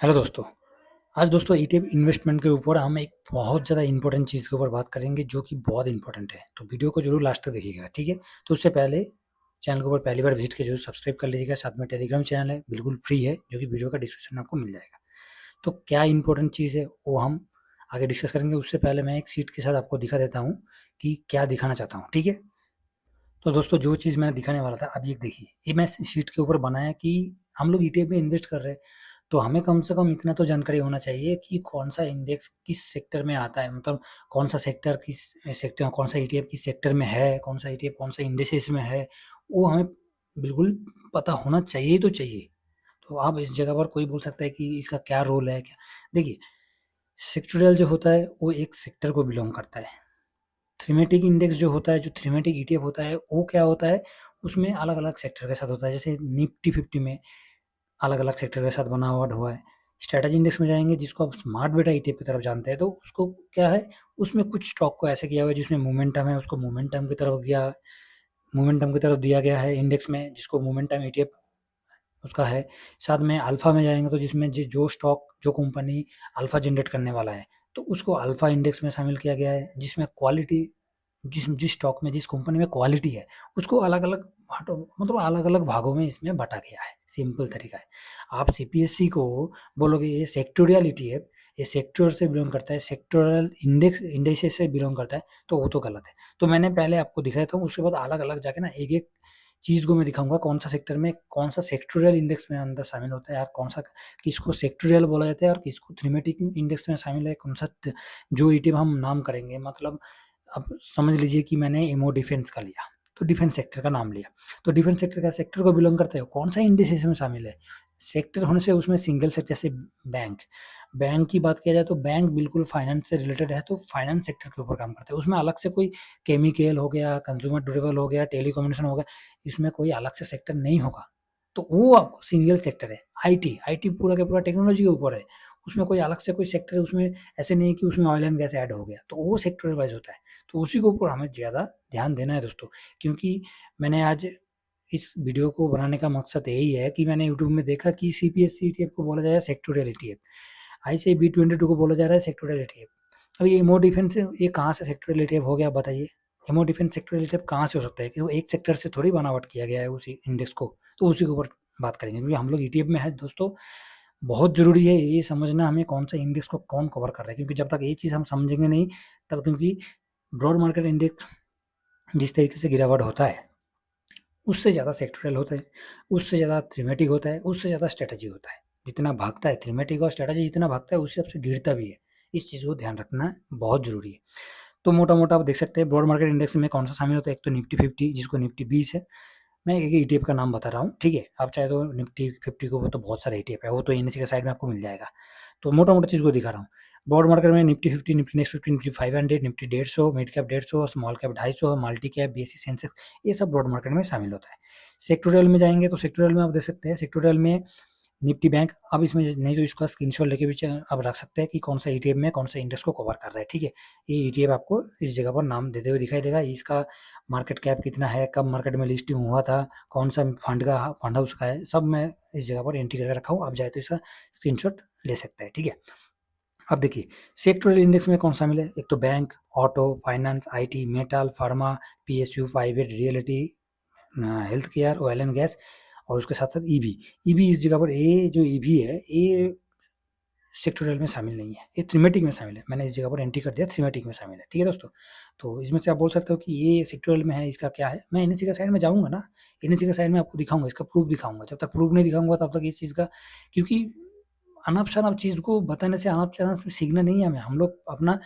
Hello दोस्तों। आज दोस्तों ईटीएफ इन्वेस्टमेंट के ऊपर हम एक बहुत ज़्यादा इंपॉर्टेंट चीज़ के ऊपर बात करेंगे जो कि बहुत इंपॉर्टेंट है। तो वीडियो को जरूर लास्ट तक देखिएगा, ठीक है। तो उससे पहले चैनल के ऊपर पहली बार विजिट के जरूर सब्सक्राइब कर लीजिएगा। साथ में टेलीग्राम चैनल है, बिल्कुल फ्री है, जो कि वीडियो का डिस्क्रिप्शन में आपको मिल जाएगा। तो क्या इंपॉर्टेंट चीज़ है वो हम आगे डिस्कस करेंगे। उससे पहले मैं एक सीट के साथ आपको दिखा देता हूँ कि क्या दिखाना चाहता हूँ, ठीक है। तो दोस्तों जो चीज़ मैंने दिखाने वाला था, अब ये देखिए, ये मैं शीट के ऊपर बनाया कि हम लोग ईटीएफ में इन्वेस्ट कर रहे हैं, तो हमें कम से कम इतना तो जानकारी होना चाहिए कि कौन सा इंडेक्स किस सेक्टर में आता है, मतलब कौन सा सेक्टर किस सेक्टर, कौन सा ईटीएफ किस सेक्टर में है, कौन सा ईटीएफ कौन सा इंडेक्सेस में है, वो हमें बिल्कुल पता होना चाहिए तो चाहिए। तो आप इस जगह पर कोई बोल सकता है कि इसका क्या रोल है, क्या। देखिए, सेक्टोरियल जो होता है वो एक सेक्टर को बिलोंग करता है। थीमेटिक इंडेक्स जो होता है, जो थीमेटिक ईटीएफ होता है, वो क्या होता है, उसमें अलग-अलग सेक्टर के साथ होता है। जैसे निफ्टी 50 में अलग-अलग सेक्टर के साथ बना हुआ है। स्ट्रैटेजी इंडेक्स में जाएँगे, जिसको आप स्मार्ट बेटा ईटीएफ की तरफ जानते हैं, तो उसको क्या है, उसमें कुछ स्टॉक को ऐसे किया हुआ है जिसमें मोमेंटम है, उसको मोमेंटम की तरफ दिया गया है इंडेक्स में, जिसको मोमेंटम ईटीएफ उसका है। साथ में अल्फा में जाएँगे तो जिसमें जो स्टॉक, जो कंपनी अल्फा जनरेट करने वाला है, तो उसको अल्फा इंडेक्स में शामिल किया गया है। जिसमें क्वालिटी, जिस स्टॉक में, जिस कंपनी में क्वालिटी है, उसको अलग-अलग बाँटो, मतलब अलग-अलग भागों में इसमें बाँटा गया है, सिंपल तरीका है। आप सीपीएससी को बोलोगे ये सेक्टोरियल ईटीएफ, ये सेक्टर से बिलॉन्ग करता है, सेक्टोरल इंडेक्सेस से बिलॉन्ग करता है, तो वो तो गलत है। तो मैंने पहले आपको दिखाया था, उसके बाद अलग-अलग जाके ना एक-एक चीज़ को मैं दिखाऊँगा, कौन सा सेक्टर में कौन सा सेक्टोरियल इंडेक्स में अंदर शामिल होता है, और कौन सा किसको सेक्टोरियल बोला जाता है और किसको थीमेटिक इंडेक्स में शामिल है, कौन सा जो ईटीएफ हम नाम करेंगे। मतलब अब समझ लीजिए कि मैंने एमओ डिफेंस का लिया, तो डिफेंस सेक्टर का नाम लिया, तो डिफेंस सेक्टर का सेक्टर को बिलोंग करता है, कौन सा इंडेक्स में शामिल है। सेक्टर होने से उसमें सिंगल सेक्टर, जैसे बैंक, बैंक की बात किया जाए तो बैंक बिल्कुल फाइनेंस से रिलेटेड है, तो फाइनेंस सेक्टर के ऊपर काम करता है। उसमें अलग से कोई केमिकल हो गया, कंज्यूमर ड्यूरेबल हो गया, टेलीकम्युनिकेशन हो गया, इसमें कोई अलग से सेक्टर नहीं होगा, तो वो आपको सिंगल सेक्टर है। आईटी, आईटी पूरा का पूरा टेक्नोलॉजी के ऊपर है, उसमें कोई अलग से कोई सेक्टर, उसमें ऐसे नहीं है कि उसमें ऑयल एंड गैस ऐड हो गया, तो वो सेक्टोरल वाइज़ होता है। तो उसी के ऊपर हमें ज़्यादा ध्यान देना है दोस्तों, क्योंकि मैंने आज इस वीडियो को बनाने का मकसद यही है कि मैंने यूट्यूब में देखा कि सीपीएससी ईटीएफ को बोला जाएगा सेक्टोरियल ईटीएफ, आईसीआईबी 22 को बोला जा रहा है सेक्टोरियल ईटीएफ। अब ये एमओ डिफेंस, ये कहाँ से सेक्टोरियल ईटीएफ हो गया, बताइए। एमओ डिफेंस सेक्टोरियल ईटीएफ कहाँ से हो सकता है, कि वो एक सेक्टर से थोड़ी बनावट किया गया है उसी इंडेक्स को। तो उसी के ऊपर बात करेंगे, क्योंकि हम लोग ईटीएफ में है दोस्तों। बहुत ज़रूरी है ये समझना हमें, कौन सा इंडेक्स को कौन कवर कर रहा है, क्योंकि जब तक ये चीज़ हम समझेंगे नहीं, तब, क्योंकि ब्रॉड मार्केट इंडेक्स जिस तरीके से गिरावट होता है, उससे ज़्यादा सेक्टोरल होता है, उससे ज़्यादा थीमेटिक होता है, उससे ज़्यादा स्ट्रैटेजी होता है। जितना भागता है थीमेटिक और स्ट्रैटेजी, जितना भागता है उससे सबसे गिरता भी है। इस चीज़ को ध्यान रखना बहुत ज़रूरी है। तो मोटा-मोटा आप देख सकते हैं ब्रॉड मार्केट इंडेक्स में कौन सा शामिल होता है। एक तो निफ्टी 50, जिसको निफ्टी 20 है। मैं एक ईटीएफ का नाम बता रहा हूँ, ठीक है। आप चाहे तो निफ्टी 50 के ऊपर तो बहुत सारे ईटीएफ है, वो तो एनएसई के साइड में आपको मिल जाएगा। तो मोटा-मोटा चीज़ को दिखा रहा हूँ। ब्रॉड मार्केट में Nifty 50, Nifty next 50, Nifty 500, Nifty 150, mid cap 150, small cap 250, multi cap, BSE Sensex, ये सब ब्रॉड मार्केट में शामिल होता है। सेक्टोरियल में जाएँगे तो सेक्टोरियल में आप देख सकते हैं, सेक्टोरियल में निफ्टी बैंक, अब इसमें नहीं तो इसका स्क्रीनशॉट लेके भी आप रख सकते हैं कि कौन सा ईटीएफ में कौन सा इंडेक्स को कवर कर रहा है, ठीक है। ये ईटीएफ आपको इस जगह पर नाम देते हुए दिखाई देगा, इसका मार्केट कैप कितना है, कब मार्केट में लिस्टिंग हुआ था, कौन सा फंड हाउस का है, सब मैं इस जगह पर एंट्री करके रखा हूँ। आप चाहे तो इसका स्क्रीनशॉट ले सकते हैं, ठीक है। अब देखिए, सेक्टोरल इंडेक्स में कौन शामिल है, एक तो bank, auto, finance, IT, metal, pharma, PSU, private, reality, health care, oil and gas, और उसके साथ साथ ईवी। ईवी इस जगह पर, ये जो ईवी है, ये सेक्टोरियल में शामिल नहीं है, ये थीमेटिक में शामिल है। मैंने इस जगह पर एंट्री कर दिया, थीमेटिक में शामिल है, ठीक है दोस्तों। तो इसमें से आप बोल सकते हो कि ये सेक्टोरियल में है, इसका क्या है। मैं एनएससी का साइड में जाऊँगा ना, एनएससी का साइड में आपको दिखाऊँगा, इसका प्रूफ दिखाऊँगा। जब तक प्रूफ नहीं दिखाऊँगा तब तक इस चीज़ का, क्योंकि अनप-शनप चीज़ को बताने से, अनप-शनप सीखना नहीं है हमें। हम लोग अपना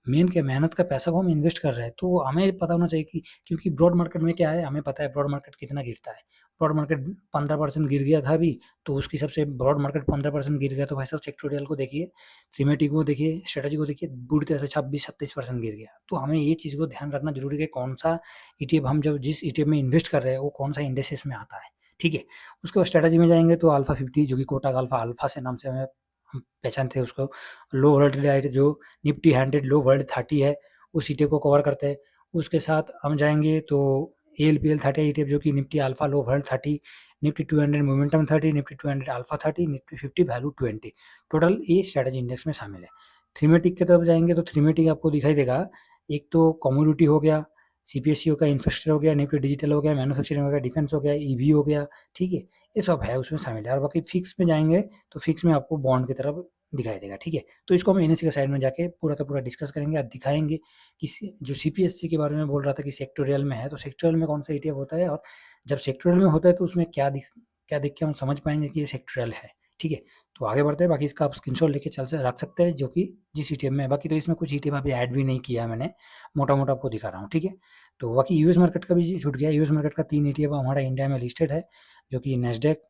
मेन क्या, मेहनत का पैसा को हम इन्वेस्ट कर रहे हैं, तो हमें पता होना चाहिए कि, क्योंकि ब्रॉड मार्केट में क्या है, हमें पता है ब्रॉड मार्केट कितना गिरता है। ब्रॉड मार्केट 15% गिर गया था अभी, तो उसके हिसाब से ब्रॉड मार्केट 15% गिर गया, तो भाई साहब सेक्टोरियल को देखिए, थीमेटिक को देखिए, स्ट्रैटेजी को देखिए, पूरी तरह से 26-27% गिर गया। तो हमें ये चीज़ को ध्यान रखना ज़रूरी है कि कौन-सा ईटीएफ, हम जब जिस ईटीएफ में इन्वेस्ट कर रहे हैं, वो कौन-सा इंडेक्सेस में आता है, ठीक है। उसके बाद स्ट्रैटेजी में जाएँगे तो अल्फा 50, जो कि कोटक अल्फा, अल्फा से नाम से हमें हम पहचानते हैं उसको। लो वोलेटिलिटी, जो निफ्टी 100 लो वर्ल्ड 30 है, उस ईटीएफ को कवर करते हैं। उसके साथ हम जाएँगे तो एएलपीएल 30 ईटीएफ, जो कि Nifty alpha low world 30, Nifty 200 momentum 30, Nifty 200 alpha 30, Nifty 50 value 20। Total ये स्ट्रेटजी इंडेक्स में शामिल है। थीमेटिक की तरफ जाएंगे तो थीमेटिक आपको दिखाई देगा, एक तो कम्युनिटी हो गया, सीपीएससी हो गया, इंफ्रास्ट्रक्चर हो गया, निफ्टी डिजिटल हो गया, मैन्युफैक्चरिंग हो गया, डिफेंस हो गया, ईवी हो गया, ठीक है, ये सब है उसमें शामिल है। और बाकी फिक्स में जाएंगे तो फिक्स में आपको बॉन्ड की तरफ दिखाई देगा, ठीक है। तो इसको हम एनएससी के साइड में जाके पूरा का पूरा डिस्कस करेंगे और दिखाएंगे कि जो सीपीएससी के बारे में बोल रहा था कि सेक्टोरियल में है, तो सेक्टोरियल में कौन सा ईटीएफ होता है, और जब सेक्टोरियल में होता है तो उसमें क्या देख के हम समझ पाएंगे कि ये सेक्टोरियल है, ठीक है। तो आगे बढ़ते हैं, बाकी इसका आप स्क्रीनशॉट लेके चल से रख सकते हैं, जो कि जिस ईटीएफ में है। बाकी तो इसमें कुछ ईटीएफ अभी ऐड भी नहीं किया है मैंने, मोटा मोटा आपको दिखा रहा हूँ, ठीक है। तो बाकी यूएस मार्केट का भी छूट गया। यूएस मार्केट का 3 ईटीएफ हमारा इंडिया में लिस्टेड है, जो कि नेस्डेक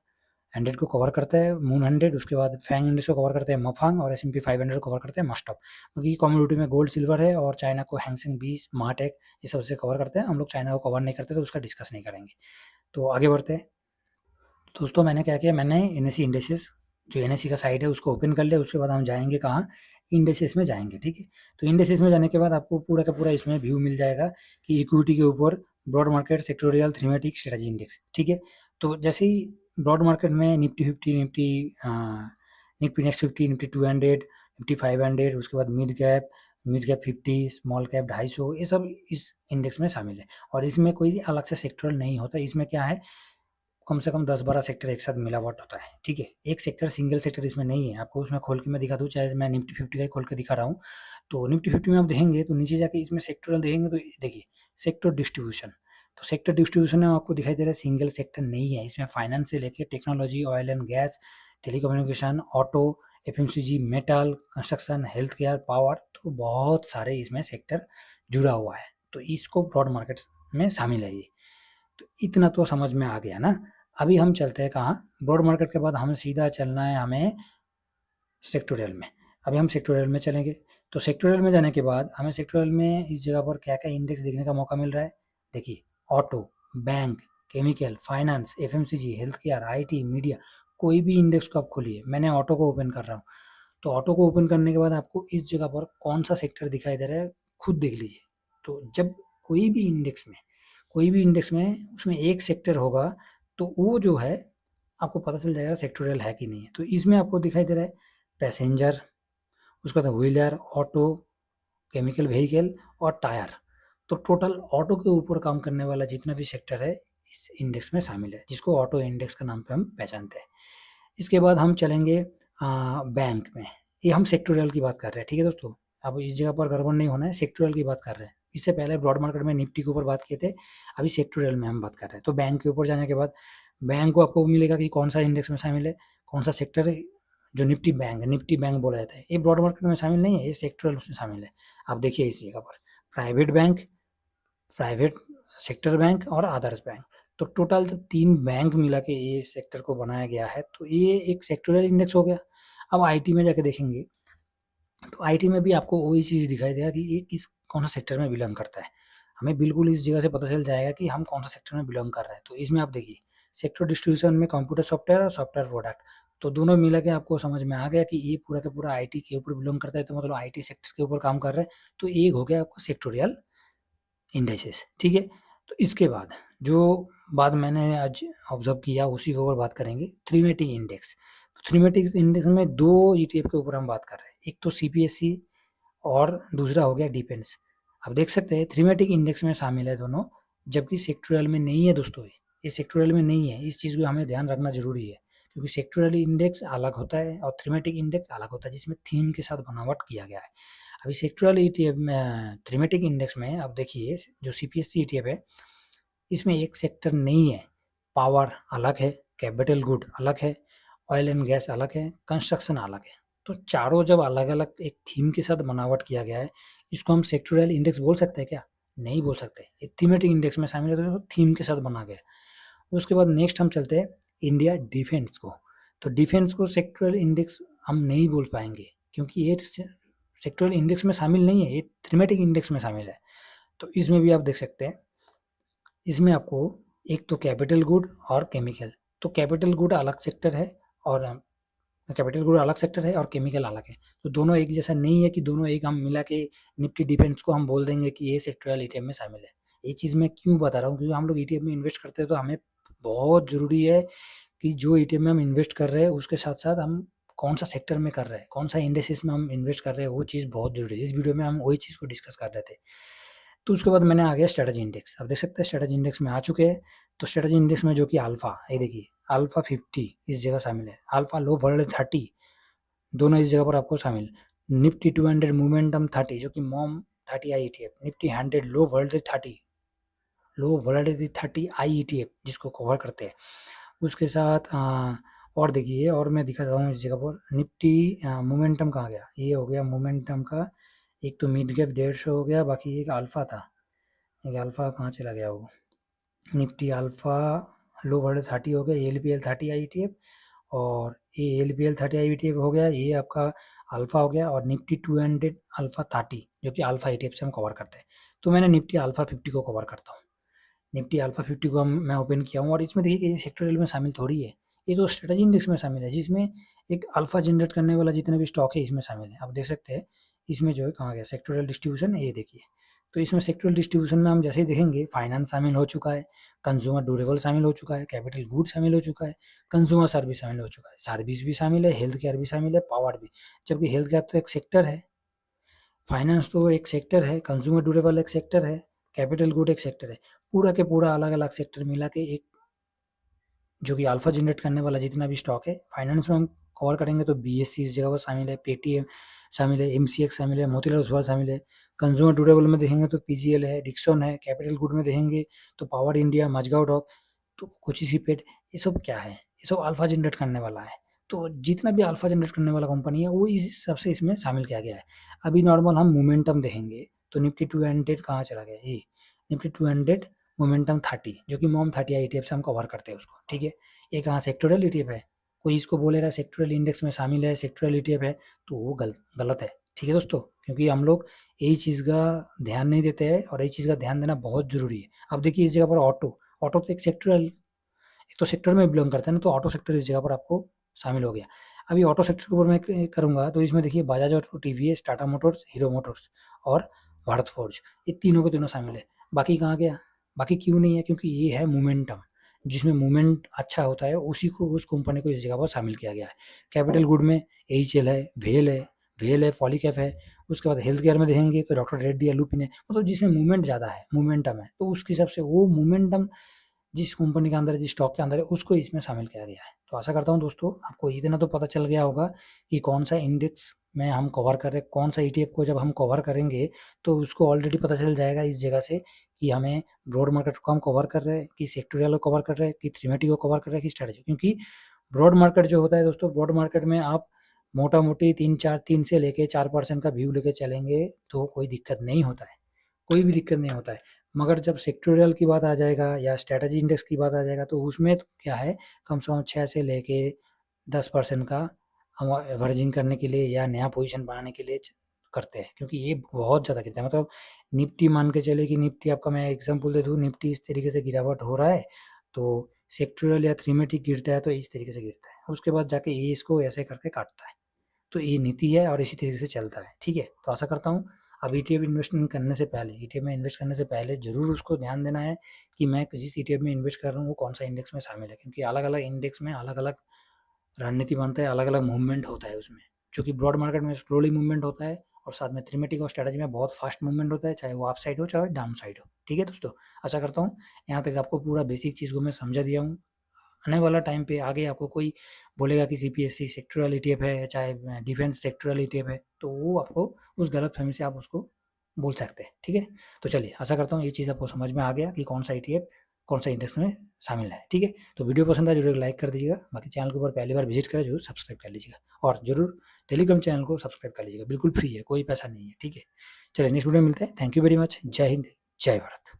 100 को कवर करता है, मून 100, उसके बाद फैंग इंडेक्स को कवर करते हैं मफांग, और S&P 500 को कवर करते हैं मास्टॉप। क्योंकि कम्युनिटी में गोल्ड सिल्वर है, और चाइना को हैंगसेंग 20 मार्टेक ये सबसे कवर करते हैं। हम लोग चाइना को कवर नहीं करते तो उसका डिस्कस नहीं करेंगे। तो आगे बढ़ते हैं। दोस्तों मैंने क्या किया, मैंने एनएससी इंडेसेस, जो एनएससी का साइट है उसको ओपन कर लिया। उसके बाद हम जाएंगे कहाँ, इंडेसेस में जाएंगे, ठीक है। तो इंडेसेस में जाने के बाद आपको पूरा का पूरा इसमें व्यू मिल जाएगा कि इक्विटी के ऊपर broad market, sectoral, thematic, strategy index, ठीक है। तो जैसे ही ब्रॉड मार्केट में Nifty 50, Nifty next 50, Nifty 200, Nifty 500, उसके बाद मिड कैप 50, स्मॉल कैप 250, ये सब इस इंडेक्स में शामिल है। और इसमें कोई अलग से सेक्टोरल नहीं होता। इसमें क्या है, कम से कम 10-12 सेक्टर एक साथ मिलावट होता है, ठीक है। एक सेक्टर, सिंगल सेक्टर इसमें नहीं है। आपको उसमें खोल के मैं दिखा दूँ, चाहे मैं निफ्टी 50 का ही खोल के दिखा रहा हूँ। तो निफ्टी 50 में आप देखेंगे तो नीचे जाके इसमें सेक्टरल देखेंगे तो देखिए सेक्टर डिस्ट्रीब्यूशन। तो सेक्टर डिस्ट्रीब्यूशन में आपको दिखाई दे रहा है सिंगल सेक्टर नहीं है इसमें। फाइनेंस से लेके technology, oil and gas, telecommunication, auto, FMCG, metal, construction, health care, power, तो बहुत सारे इसमें सेक्टर जुड़ा हुआ है। तो इसको ब्रॉड मार्केट में शामिल है ये। तो इतना तो समझ में आ गया ना। अभी हम चलते हैं कहाँ, ब्रॉड मार्केट के बाद हमें सीधा चलना है हमें सेक्टोरियल में। अभी हम सेक्टोरियल में चलेंगे। तो सेक्टोरियल में जाने के बाद हमें सेक्टोरियल में इस जगह पर क्या क्या इंडेक्स देखने का मौका मिल रहा है, देखिए auto, bank, chemical, finance, FMCG, health care, IT, media, कोई भी इंडेक्स को आप खोलिए। मैंने ऑटो को ओपन कर रहा हूँ। तो ऑटो को ओपन करने के बाद आपको इस जगह पर कौन सा सेक्टर दिखाई दे रहा है खुद देख लीजिए। तो जब कोई भी इंडेक्स में, उसमें एक सेक्टर होगा तो वो जो है आपको पता चल जाएगा सेक्टोरियल है कि नहीं है। तो इसमें आपको दिखाई दे रहा है पैसेंजर, उसके बाद व्हीलर, ऑटो, केमिकल व्हीकल और टायर। तो टोटल ऑटो के ऊपर काम करने वाला जितना भी सेक्टर है इस इंडेक्स में शामिल है, जिसको ऑटो इंडेक्स का नाम पे हम पहचानते हैं। इसके बाद हम चलेंगे बैंक में। ये हम सेक्टोरियल की बात कर रहे हैं, ठीक है दोस्तों। अब इस जगह पर गड़बड़ नहीं होना है, सेक्टोरियल की बात कर रहे हैं। इससे पहले ब्रॉड मार्केट में निफ्टी के ऊपर बात किए थे, अभी सेक्टोरियल में हम बात कर रहे हैं। तो बैंक के ऊपर जाने के बाद बैंक को आपको मिलेगा कि कौन सा इंडेक्स में शामिल है, कौन सा सेक्टर है। जो निफ्टी बैंक बोला जाता है, ये ब्रॉड मार्केट में शामिल नहीं है, ये सेक्टोरियल उसमें शामिल है। आप देखिए इस जगह पर private bank, private sector bank और अदर्स बैंक। तो टोटल जब 3 बैंक मिला के ये सेक्टर को बनाया गया है, तो ये एक सेक्टोरियल इंडेक्स हो गया। अब आईटी में जाके देखेंगे तो आईटी में भी आपको वही चीज़ दिखाई देगा कि ये कौन सा सेक्टर में बिलोंग करता है। हमें बिल्कुल इस जगह से पता चल जाएगा कि हम कौन सा सेक्टर में बिलोंग कर रहे हैं। तो इसमें आप देखिए सेक्टर डिस्ट्रीब्यूशन में कंप्यूटर सॉफ्टवेयर और सॉफ्टवेयर प्रोडक्ट, तो दोनों मिला के आपको समझ में आ गया कि ये पूरा का पूरा आईटी के ऊपर बिलोंग करता है। तो मतलब आईटी सेक्टर के ऊपर काम कर रहे हैं। तो एक हो गया आपका सेक्टोरियल इंडेक्सेस, ठीक है। तो इसके बाद जो बात मैंने आज ऑब्जर्व किया उसी के ऊपर बात करेंगे, थीमेटिक इंडेक्स। तो थीमेटिक इंडेक्स में 2 ईटीएफ के ऊपर हम बात कर रहे हैं, एक तो सीपीएससी और दूसरा हो गया डिफेंस। अब देख सकते हैं थीमेटिक इंडेक्स में शामिल है दोनों, जबकि सेक्टोरियल में नहीं है दोस्तों। ये सेक्टोरियल में नहीं है, इस चीज़ को हमें ध्यान रखना जरूरी है। क्योंकि सेक्टोरियल इंडेक्स अलग होता है और थीमेटिक इंडेक्स अलग होता है, जिसमें थीम के साथ बनावट किया गया है। अभी सेक्टोरियल ईटीएफ में, थीमेटिक इंडेक्स में अब देखिए जो सीपीएससी ईटीएफ है इसमें एक सेक्टर नहीं है। पावर अलग है, कैपिटल गुड अलग है, ऑयल एंड गैस अलग है, कंस्ट्रक्शन अलग है। तो चारों जब अलग अलग एक थीम के साथ बनावट किया गया है, इसको हम सेक्टोरियल इंडेक्स बोल सकते हैं क्या? नहीं बोल सकते। एक थीमेटिक इंडेक्स में शामिल है तो थीम के साथ बना गया। उसके बाद नेक्स्ट हम चलते हैं इंडिया डिफेंस को। तो डिफेंस को सेक्टोरियल इंडेक्स हम नहीं बोल पाएंगे, क्योंकि ये सेक्टोरियल इंडेक्स में शामिल नहीं है, ये थीमेटिक इंडेक्स में शामिल है। तो इसमें भी आप देख सकते हैं, इसमें आपको एक तो कैपिटल गुड और केमिकल, तो कैपिटल गुड अलग सेक्टर है और केमिकल अलग है। तो दोनों एक जैसा नहीं है कि दोनों एक हम मिला के निफ्टी डिफेंस को हम बोल देंगे कि ये सेक्टोरियल ईटीएफ में शामिल है। ये चीज़ मैं क्यों बता रहा हूँ, क्योंकि हम लोग ईटीएफ में इन्वेस्ट करते हैं तो हमें बहुत ज़रूरी है कि जो ईटीएफ में हम इन्वेस्ट कर रहे हैं उसके साथ-साथ हम कौन-सा सेक्टर में कर रहे हैं, कौन-सा इंडेसिस में हम इन्वेस्ट कर रहे हैं, वो चीज़ बहुत ज़रूरी है। इस वीडियो में हम वही चीज़ को डिस्कस कर रहे थे। तो उसके बाद मैंने आ गया स्ट्रैटेजी इंडेक्स। अब देख सकते हैं स्ट्रैटेजी इंडेक्स में आ चुके हैं। तो स्ट्रैटेजी इंडेक्स में जो कि अल्फ़ा, ये देखिए अल्फ़ा 50 इस जगह शामिल है। अल्फ़ा लो वर्ल्ड 30 दोनों इस जगह पर आपको शामिल। निफ्टी 200 मोमेंटम 30 जो कि मॉम 30 आई ईटीएफ, निफ्टी 100 लो वर्ल्ड 30 लो वोलेटिलिटी 30 आई ईटीएफ जिसको कवर करते हैं। उसके साथ और देखिए और मैं दिखा रहा हूँ इस जगह पर निफ्टी मोमेंटम कहाँ गया, ये हो गया मोमेंटम का। एक तो मिड कैप 150 हो गया, बाकी एक अल्फा था, एक अल्फा कहाँ चला गया वो, निफ्टी अल्फा लो वर्ल्ड 30 हो गया, L P L 30 I T F, और ये L P L 30 I T F हो गया, ये आपका अल्फा हो गया, और निफ्टी 200 अल्फा 30 जो कि अल्फा ई टी एफ से हम कवर करते हैं। तो मैंने निफ्टी अल्फा 50 को कवर करता हूँ। निफ्टी अल्फा 50 को मैं ओपन किया हूँ, और इसमें देखिए कि ये सेक्टोरियल में शामिल थोड़ी है, ये तो स्ट्रेटेजी इंडेक्स में शामिल है जिसमें एक अल्फा जनरेट करने वाला जितने भी स्टॉक है इसमें शामिल है। आप देख सकते हैं इसमें जो है कहाँ गया सेक्टोरियल डिस्ट्रीब्यूशन, ये देखिए। तो इसमें सेक्टोरियल डिस्ट्रीब्यूशन में हम जैसे ही देखेंगे फाइनेंस शामिल हो चुका है, कंज्यूमर ड्यूरेबल शामिल हो चुका है, कैपिटल गुड शामिल हो चुका है, कंज्यूमर सर्विस शामिल हो चुका है, सर्विस भी शामिल है, हेल्थ केयर भी शामिल है, पावर भी। जबकि हेल्थ केयर तो एक सेक्टर है, फाइनेंस तो एक सेक्टर है, कंज्यूमर ड्यूरेबल एक सेक्टर है, कैपिटल गुड एक सेक्टर है। पूरा के पूरा अलग अलग सेक्टर मिला के एक जो कि अल्फा जनरेट करने वाला जितना भी स्टॉक है। फाइनेंस में हम कवर करेंगे तो बीएससी इस जगह पर शामिल है, पेटीएम शामिल है, एमसीएक्स शामिल है, मोतीलाल ओसवाल शामिल है। कंज्यूमर ड्यूरेबल में देखेंगे तो पीजीएल है, डिक्सन है। कैपिटल गुड में देखेंगे तो पावर इंडिया, मजगांव डॉक, तो कोचिसिपेट, ये सब क्या है, ये सब अल्फा जनरेट करने वाला है। तो जितना भी अल्फा जनरेट करने वाला कंपनी है वो इस हिसाब से इसमें शामिल किया गया है। अभी नॉर्मल हम मोमेंटम देखेंगे तो निफ्टी 200 कहाँ चला गया, ये निफ्टी 200 मोमेंटम 30 जो कि मॉम 30 आई ईटीएफ से हम कवर करते हैं उसको, ठीक है। ये कहाँ सेक्टोरल ईटीएफ है, कोई इसको बोलेगा सेक्टोरल इंडेक्स में शामिल है, सेक्टोरल ईटीएफ है, तो वो गलत है, ठीक है दोस्तों। क्योंकि हम लोग यही चीज़ का ध्यान नहीं देते हैं, और यही चीज़ का ध्यान देना बहुत ज़रूरी है। अब देखिए इस जगह पर ऑटो, ऑटो तो एक सेक्टोरल, एक तो सेक्टर में बिलोंग करता है ना, तो ऑटो सेक्टर इस जगह पर आपको शामिल हो गया। अभी ऑटो सेक्टर के ऊपर मैं करूँगा तो इसमें देखिए Bajaj auto, TVS, Tata Motors, hero Motors और भारत फोर्ज, ये तीनों के तीनों शामिल है। बाकी कहाँ गया, बाकी क्यों नहीं है, क्योंकि ये है मोमेंटम, जिसमें मूवमेंट अच्छा होता है उसी को, उस कंपनी को इस जगह पर शामिल किया गया है। कैपिटल गुड में एचएल है, वेल है, पॉलीकैब है। उसके बाद हेल्थ केयर में देखेंगे तो डॉक्टर रेड्डी या लुपिन है, मतलब जिसमें मूवमेंट ज़्यादा है, मोमेंटम है, तो उसके हिसाब से वो मोमेंटम जिस कंपनी के अंदर है, जिस स्टॉक के अंदर है, उसको इसमें शामिल किया गया है। तो आशा करता हूँ दोस्तों आपको इतना तो पता चल गया होगा कि कौन सा इंडेक्स में हम कवर कर रहे हैं, कौन सा ईटीएफ को जब हम कवर करेंगे तो उसको ऑलरेडी पता चल जाएगा इस जगह से कि हमें ब्रॉड मार्केट को हम कवर कर रहे हैं, कि सेक्टोरियल को कवर कर रहे हैं, कि थीमेटिक को कवर कर रहे हैं, कि स्ट्रेटेजी। क्योंकि ब्रॉड मार्केट जो होता है दोस्तों, ब्रॉड मार्केट में आप मोटा मोटी 3 से लेके 4% का व्यू लेके चलेंगे तो कोई दिक्कत नहीं होता है, कोई भी दिक्कत नहीं होता है। मगर जब सेक्टोरियल की बात आ जाएगा या स्ट्रैटेजी इंडेक्स की बात आ जाएगा तो उसमें तो क्या है, कम से कम 6 से लेके 10% का हम एवरेजिंग करने के लिए या नया पोजीशन बनाने के लिए करते हैं, क्योंकि ये बहुत ज़्यादा गिरता है। मतलब निफ्टी मान के चले कि निफ्टी आपका, मैं एग्जांपल दे दूँ, निफ्टी इस तरीके से गिरावट हो रहा है तो सेक्टोरियल या थीमेटिक गिरता है तो इस तरीके से गिरता है, उसके बाद जाके ये इसको ऐसे करके काटता है। तो ये नीति है और इसी तरीके से चलता है, ठीक है। तो आशा करता हूँ अब ईटीएफ इन्वेस्टमेंट करने से पहले, ईटीएफ में इन्वेस्ट करने से पहले ज़रूर उसको ध्यान देना है कि मैं जिस ईटीएफ में इन्वेस्ट कर रहा हूँ वो कौन सा इंडेक्स में शामिल है, क्योंकि अलग अलग इंडेक्स में अलग अलग रणनीति बनता है, अलग अलग मूवमेंट होता है उसमें। चूँकि ब्रॉड मार्केट में स्लोली मूवमेंट होता है और साथ में थीमेटिक और स्ट्रैटेजी में बहुत फास्ट मूवमेंट होता है, चाहे वो अप साइड हो चाहे डाउन साइड हो, ठीक है दोस्तों। आशा करता हूँ यहाँ तक आपको पूरा बेसिक चीज़ को मैं समझा दिया हूँ। आने वाला टाइम पे आगे आपको कोई बोलेगा कि सीपीएससी सेक्टोरल ईटीएफ है, चाहे डिफेंस सेक्टोरल ईटीएफ है, तो वो आपको उस गलतफहमी से आप उसको बोल सकते हैं, ठीक है। तो चलिए आशा करता हूँ ये चीज़ आपको समझ में आ गया कि कौन सा ईटीएफ कौन सा इंडेक्स में शामिल है, ठीक है। तो वीडियो पसंद आए जरूर लाइक कर दीजिएगा, बाकी चैनल के ऊपर पहली बार विजिट करें जरूर सब्सक्राइब कर लीजिएगा, और जरूर टेलीग्राम चैनल को सब्सक्राइब कर लीजिएगा, बिल्कुल फ्री है, कोई पैसा नहीं है, ठीक है। चलिए नेक्स्ट वीडियो में मिलते हैं, थैंक यू वेरी मच, जय हिंद, जय भारत।